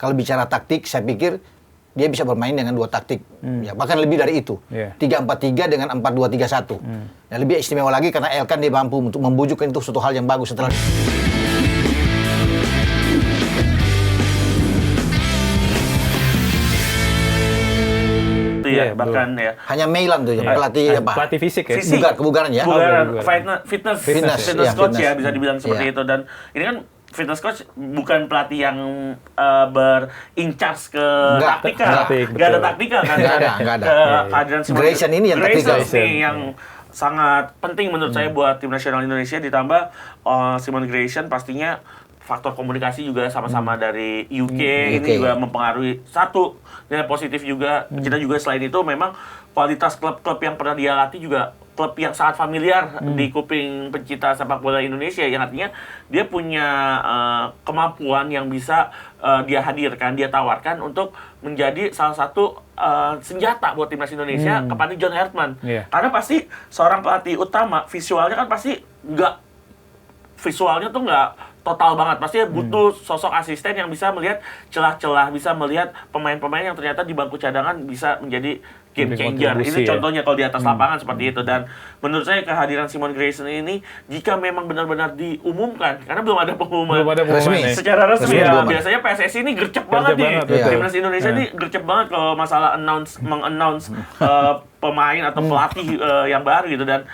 kalau bicara taktik, saya pikir dia bisa bermain dengan 2 taktik. Ya, bahkan lebih dari itu. 3-4-3 dengan 4-2-3-1. Ya, lebih istimewa lagi karena Elkan dia mampu untuk membujukkan itu suatu hal yang bagus setelah bahkan ya. Hanya Milan tuh pelatih pelatih fisik ya. Kebugaran ya. Fitness coach ya bisa dibilang seperti itu. Dan ini kan fitness coach bukan pelatih yang berincas ke taktika. Nggak ada taktika kan. Nggak ada. Kehadiran Grayson ini yang taktika. yang sangat penting menurut saya buat tim nasional Indonesia, ditambah Simon Grayson pastinya faktor komunikasi juga sama-sama dari UK ini juga mempengaruhi. Satu nilai positif juga. Kita juga selain itu memang kualitas klub-klub yang pernah dia latih juga klub yang sangat familiar di kuping pencinta sepak bola Indonesia, yang artinya dia punya kemampuan yang bisa dia hadirkan, dia tawarkan untuk menjadi salah satu senjata buat timnas Indonesia kepada John Hartman. Karena pasti seorang pelatih utama visualnya kan pasti visualnya tuh nggak total banget, pasti butuh sosok asisten yang bisa melihat celah-celah, bisa melihat pemain-pemain yang ternyata di bangku cadangan bisa menjadi game changer. Ini contohnya kalau di atas lapangan seperti itu. Dan menurut saya kehadiran Simon Grayson ini, jika memang benar-benar diumumkan, karena belum ada pengumuman secara resmi ya, biasanya PSSI ini gercep banget nih. Timnas Indonesia ini gercep banget kalau masalah meng-announce pemain atau pelatih yang baru gitu. Dan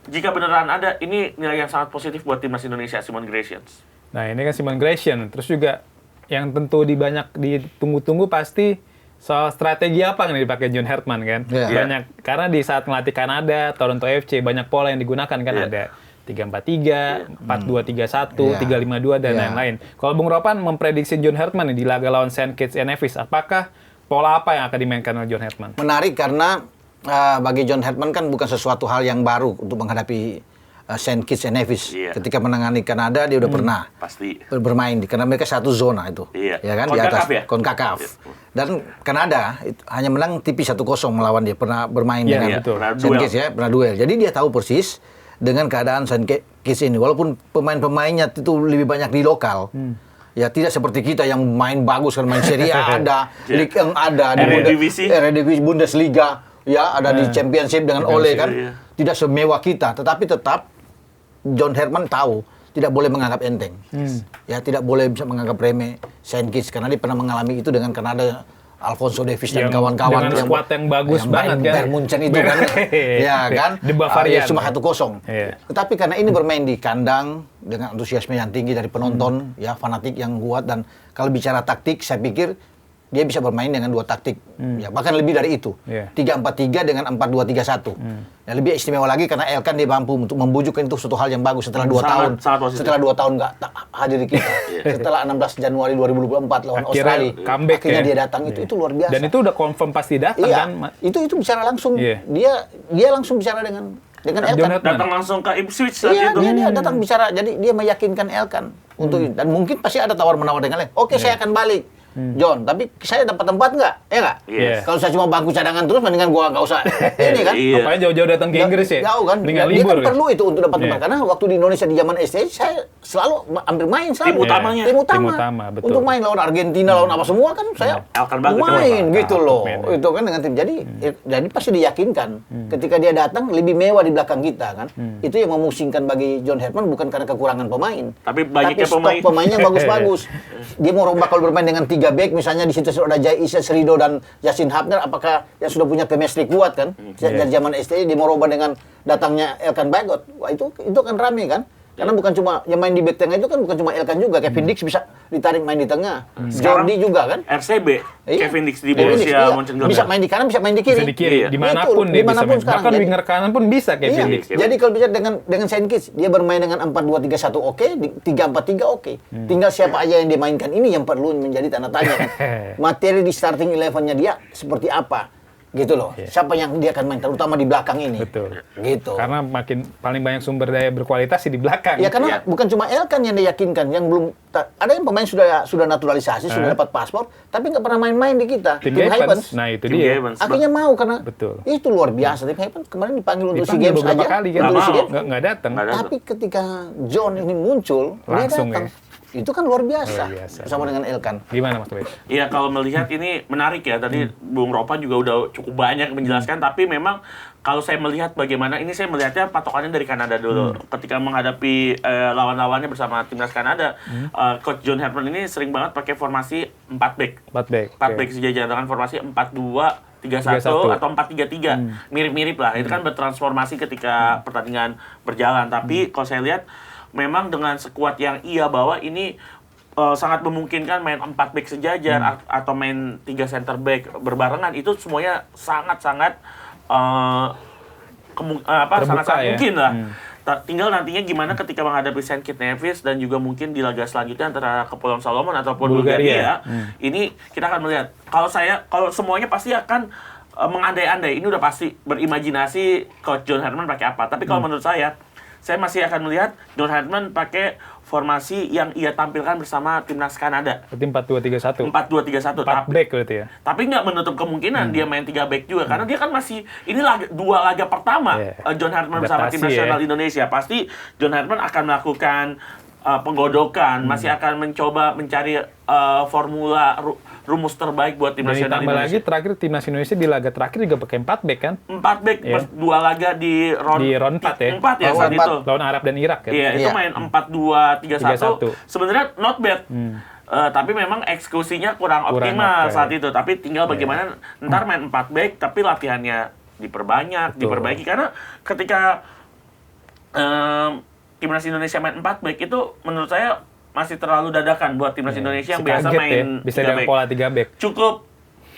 jika beneran ada, ini nilai yang sangat positif buat timnas Indonesia, Simon Grayson. Nah, ini kan Simon Grayson. Terus juga yang tentu banyak ditunggu-tunggu pasti soal strategi apa yang dipakai John Hartman kan. Banyak karena di saat melatih Kanada, Toronto FC banyak pola yang digunakan kan, ada 3-4-3, 4-2-3-1, 3-5-2 dan lain-lain. Kalau Bung Ropan memprediksi John Hartman di laga lawan St. Kitts and Nevis, apakah pola apa yang akan dimainkan oleh John Hartman? Menarik karena bagi John Hartman kan bukan sesuatu hal yang baru untuk menghadapi St. Kitts and Nevis. Ketika menangani Kanada dia udah pernah bermain karena mereka satu zona itu. Ya kan, di atas CONCACAF. Dan Kanada hanya menang tipis 1-0 melawan dia, pernah bermain dengan St. Kitts ya, pernah duel. Jadi dia tahu persis dengan keadaan St. Kitts ini, walaupun pemain-pemainnya itu lebih banyak di lokal. Ya tidak seperti kita yang main bagus kan, main Serie A ada, Ligue 1 ada, Eredivisie, Bundesliga, ya ada di Championship dengan Ole kan. Tidak semewah kita, tetapi tetap John Hartman tahu tidak boleh menganggap enteng. Ya tidak boleh bisa menganggap remeh St. Kitts karena dia pernah mengalami itu dengan Kanada, Alphonso Davies dan kawan-kawan dengan skuad yang bagus banget kan. Bayern Munchen itu kan. Ya kan. The Bavarian. Cuma 1-0. Tetapi karena ini bermain di kandang dengan antusiasme yang tinggi dari penonton, ya fanatik yang kuat, dan kalau bicara taktik saya pikir dia bisa bermain dengan 2 taktik, ya bahkan lebih dari itu. 3-4-3 dengan 4-2-3-1. Ya, lebih istimewa lagi karena Elkan dia mampu untuk membujukkan itu suatu hal yang bagus setelah 2 tahun. Setelah 2 tahun nggak hadir di kita. Setelah 16 Januari 2024 lawan Australia, akhirnya dia datang, itu luar biasa. Dan itu udah confirm pasti datang kan? Itu bicara langsung. Dia langsung bicara dengan Elkan. Datang langsung ke Ipswich saat itu. Dia datang bicara. Jadi dia meyakinkan Elkan untuk dan mungkin pasti ada tawar-menawar dengan Elkan. Oke, saya akan balik. John, tapi saya dapat tempat nggak? Ya nggak? Kalau saya cuma bangku cadangan terus, mendingan gua nggak usah. Ini kan? Apalagi jauh-jauh datang ke Inggris ya? Jauh kan? Dia kan perlu itu untuk dapat tempat. Karena waktu di Indonesia di zaman SD, saya selalu ambil main tim utamanya. Tim utama. Betul. Untuk main lawan Argentina, lawan apa semua kan saya main gitu loh. Itu kan dengan tim. Jadi pasti diyakinkan. Ketika dia datang, lebih mewah di belakang kita kan. Itu yang memusingkan bagi John Hartman, bukan karena kekurangan pemain. Tapi banyaknya stok pemainnya bagus-bagus. Dia mau rombak kalau bermain dengan 3 back, misalnya di situ sudah ada Jai Isa, Serido dan Yasin Hapner, apakah yang sudah punya chemistry kuat kan? Dari zaman STI dia mau rombak dengan datangnya Elkan Bagot. Wah itu kan rame kan? Karena bukan cuma yang main di back tengah itu kan bukan cuma Elkan juga, Kevin Dix bisa ditarik main di tengah. Jordi juga kan? RCB, Kevin Dix di Borussia Mönchengladbach. Bisa main di kanan, bisa main di kiri. Dimanapun dia bisa main. Bahkan winger kanan pun bisa Kevin Dix. Jadi kalau bicara dengan St. Kitts, dia bermain dengan 4-2-3-1 oke, 3-4-3 oke. Tinggal siapa aja yang dimainkan, ini yang perlu menjadi tanda tanya. Materi di starting 11-nya dia seperti apa? Gitu loh. Siapa yang dia akan main terutama di belakang ini. Betul. Gitu. Karena paling banyak sumber daya berkualitas sih di belakang. Ya karena bukan cuma Elkan yang diyakinkan, yang belum ada yang pemain sudah naturalisasi, sudah dapat paspor, tapi nggak pernah main-main di kita. Tim Havens. Nah, itu dia. Akhirnya mau karena itu luar biasa. Tim Havens kemarin dipanggil untuk SEA Games aja. Kali kan. Nggak datang. Tapi ketika John ini muncul, langsung dia datang. Itu kan luar biasa. Bersama dengan Elkan. Gimana Mas Boy? Iya, kalau melihat ini menarik ya. Tadi Bung Ropan juga udah cukup banyak menjelaskan, tapi memang kalau saya melihat bagaimana ini, saya melihatnya patokannya dari Kanada dulu. Ketika menghadapi lawan-lawannya bersama timnas Kanada, Coach John Herdman ini sering banget pakai formasi 4 back. 4 back sejajar dengan formasi 4-2-3-1 atau 4-3-3. Mirip-mirip lah. Itu kan bertransformasi ketika pertandingan berjalan. Tapi kalau saya lihat memang dengan sekuat yang ia bawa ini sangat memungkinkan main 4 back sejajar atau main 3 center back berbarengan. Itu semuanya sangat-sangat sangat-sangat mungkin lah. Tinggal nantinya gimana ketika menghadapi St. Kitts Nevis dan juga mungkin di laga selanjutnya antara Kepulauan Solomon ataupun Bulgaria. Ini kita akan melihat. Kalau semuanya pasti akan mengandai-andai. Ini udah pasti berimajinasi Coach John Herdman pakai apa. Tapi kalau menurut saya masih akan melihat John Herdman pakai formasi yang ia tampilkan bersama timnas Kanada. Berarti 4-2-3-1. 4-2-3-1. 4 back berarti ya. Tapi nggak menutup kemungkinan dia main 3 back juga, karena dia kan masih ini 2 laga pertama John Herdman bersama tim nasional Indonesia. Pasti John Herdman akan melakukan penggodokan, masih akan mencoba mencari formula rumus terbaik buat tim nasional Indonesia. Lagi terakhir timnas Indonesia di laga terakhir juga pakai 4 back kan? 4 back, 2 laga di round 4 ya. 4 ya saat itu. Lawan Arab dan Irak kan? Iya, itu main 4-2-3-1. Sebenarnya not bad. Tapi memang eksekusinya kurang optimal saat itu. Tapi tinggal bagaimana ntar main 4 back tapi latihannya diperbaiki. Karena ketika timnas Indonesia main 4 back itu menurut saya masih terlalu dadakan buat timnas Indonesia yang biasa main bisa dengan pola 3 back. Cukup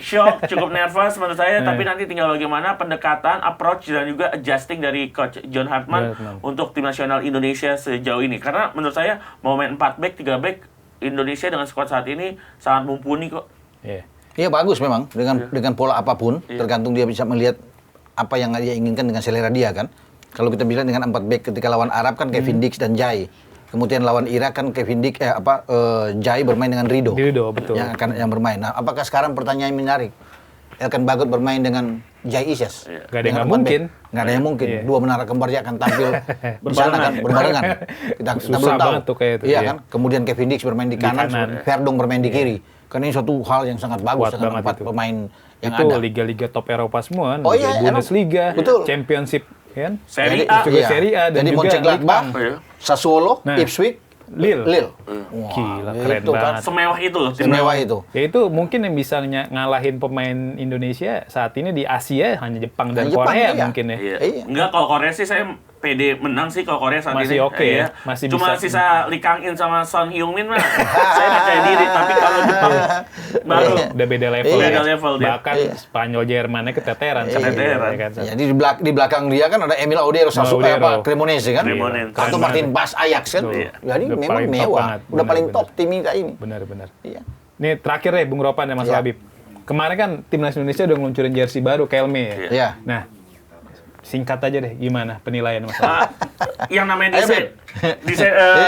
shock, cukup nervous menurut saya, tapi nanti tinggal bagaimana pendekatan, approach dan juga adjusting dari Coach John Herdman untuk tim nasional Indonesia sejauh ini. Karena menurut saya mau main 4 back, 3 back, Indonesia dengan skuad saat ini sangat mumpuni kok. Iya bagus memang dengan pola apapun, tergantung dia bisa melihat apa yang dia inginkan dengan selera dia kan. Kalau kita bilang dengan 4 back ketika lawan Arab kan Kevin Dix dan Jai. Kemudian lawan Irak kan Kevin Dix Jai bermain dengan Rido. Betul. Yang bermain. Nah, apakah sekarang pertanyaan menarik? Elkan Bagot bermain dengan Jai Isyas. Gak ada yang mungkin. Nggak ada yang mungkin. Dua menara kembar dia akan tampil berbarengan. Kita belum tahu. Iya kan? Kemudian Kevin Dix bermain di kanan. Verdong bermain di kiri. Karena ini suatu hal yang sangat bagus dengan 4 pemain yang ada. Itu liga-liga top Eropa semua. Bundesliga, Championship. Kan? Serie A dan jadi juga Mönchengladbach, Sassuolo, Ipswich, Lille. Wah, gila, keren banget. Semewah itu loh. Semewah itu. Ya itu mungkin yang bisa ngalahin pemain Indonesia saat ini di Asia hanya Jepang dan Korea mungkin ya. Iya. Enggak, kalau Korea sih saya pede menang sih kalau Korea saat masih ini. Oke, ya. Masih cuma bisa. Sisa Lee Kang-in sama Son Heung-min mah saya percaya diri, tapi kalau Jepang baru udah beda level. Dia. Bahkan Spanyol Jermannya keteteran. Jadi di belakang dia kan ada Emil Audero, Cremonese kan. Atau Martin Bas Ajax kan. Jadi memang mewah. Udah paling top tim kita ini. Benar. Iya. Nih terakhir deh Bung Ropan dan Mas Habib. Kemarin kan timnas Indonesia udah ngeluncurin jersey baru Kelme ya. Iya. Nah, singkat aja deh, gimana penilaian Mas? Yang namanya desain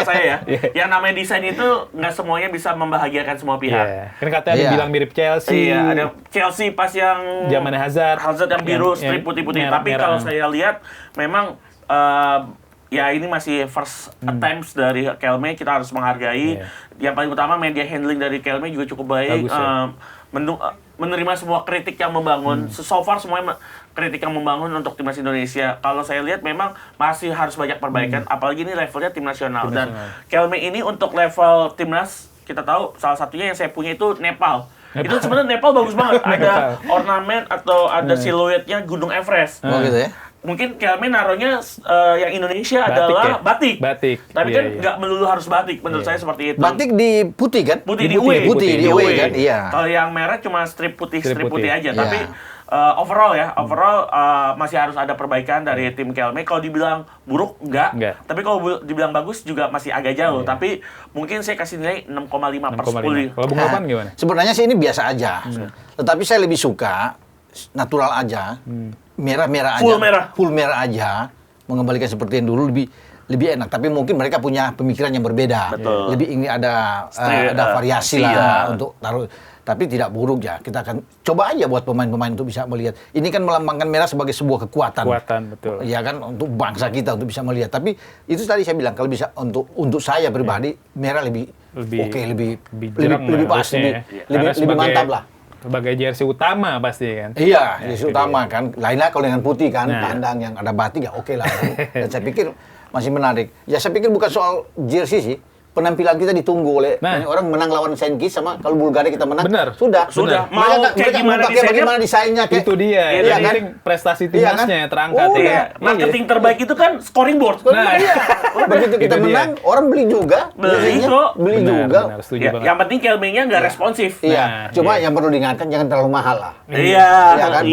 saya ya. Yang namanya desain itu nggak semuanya bisa membahagiakan semua pihak. Kan katanya ada bilang mirip Chelsea. Iya, ada Chelsea pas yang zamannya Hazard yang biru, strip putih-putih. Tapi kalau saya lihat memang ya ini masih first attempts dari Kelme, kita harus menghargai. Yang paling utama media handling dari Kelme juga cukup baik. Menerima semua kritik yang membangun. So far semuanya kritik yang membangun untuk timnas Indonesia. Kalau saya lihat memang masih harus banyak perbaikan, apalagi ini levelnya tim nasional. Dan Kelme ini untuk level timnas, kita tahu salah satunya yang saya punya itu Nepal. Itu sebenarnya Nepal bagus banget. Ada ornamen atau ada siluetnya Gunung Everest. Oh gitu ya. Mungkin Kelme naruhnya yang Indonesia adalah batik. Tapi kan nggak melulu harus batik, menurut saya seperti itu. Batik di putih kan? Putih di away kan? Iya. Kalau yang merah cuma strip putih aja. Tapi overall masih harus ada perbaikan dari tim Kelme. Kalau dibilang buruk, enggak. Tapi kalau dibilang bagus juga masih agak jauh. Tapi mungkin saya kasih nilai 6,5/10. Kalau Bung Ropan gimana? Sebenarnya sih ini biasa aja. Tetapi saya lebih suka natural aja. Merah-merah aja. Full merah aja. Mengembalikan seperti yang dulu, lebih enak. Tapi mungkin mereka punya pemikiran yang berbeda. Betul. Lebih ingin ada variasi lah untuk taruh. Tapi tidak buruk ya. Kita akan coba aja buat pemain-pemain untuk bisa melihat. Ini kan melambangkan merah sebagai sebuah kekuatan. Betul. Ya kan untuk bangsa kita untuk bisa melihat. Tapi itu tadi saya bilang kalau bisa untuk saya pribadi merah lebih pas, lebih mantap lah. Sebagai jersey utama pasti kan. Iya, jersey utama kan. Lainnya kalau dengan putih kan, pandang yang ada batik ya oke lah. Dan saya pikir masih menarik. Ya saya pikir bukan soal jersey sih. Penampilan kita ditunggu oleh banyak orang menang lawan Saint Kitts sama kalau Bulgaria kita menang. Sudah. Mau kayak bagaimana desainnya kayak itu dia. Iya kan? Prestasi timnasnya terangkat. Marketing terbaik itu kan scoring board. Begitu kita menang, orang beli juga. Beli juga. Yang penting Kelmenya nggak responsif. Iya. Cuma yang perlu diingatkan jangan terlalu mahal lah. Iya kan?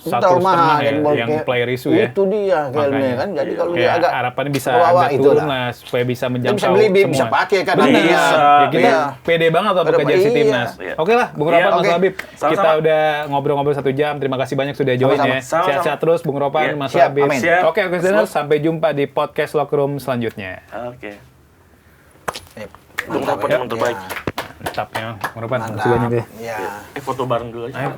Terlalu mahal yang player isu ya. Itu dia Kelme kan. Jadi kalau dia agak harapannya bisa agak turun lah supaya bisa menjangkau. Bisa pakai kan. Kita pede banget apa pakai jersey timnas. Oke lah, Bung Ropan, Mas Labib. Kita udah ngobrol-ngobrol 1 jam. Terima kasih banyak sudah join ya. Sehat-sehat terus Bung Ropan, Mas Labib. Oke, sampai jumpa di podcast Locker Room selanjutnya. Oke. Bung Ropan yang terbaik. Mantap ya, Bung Ropan. Makasih banyak ya. Foto bareng dulu aja.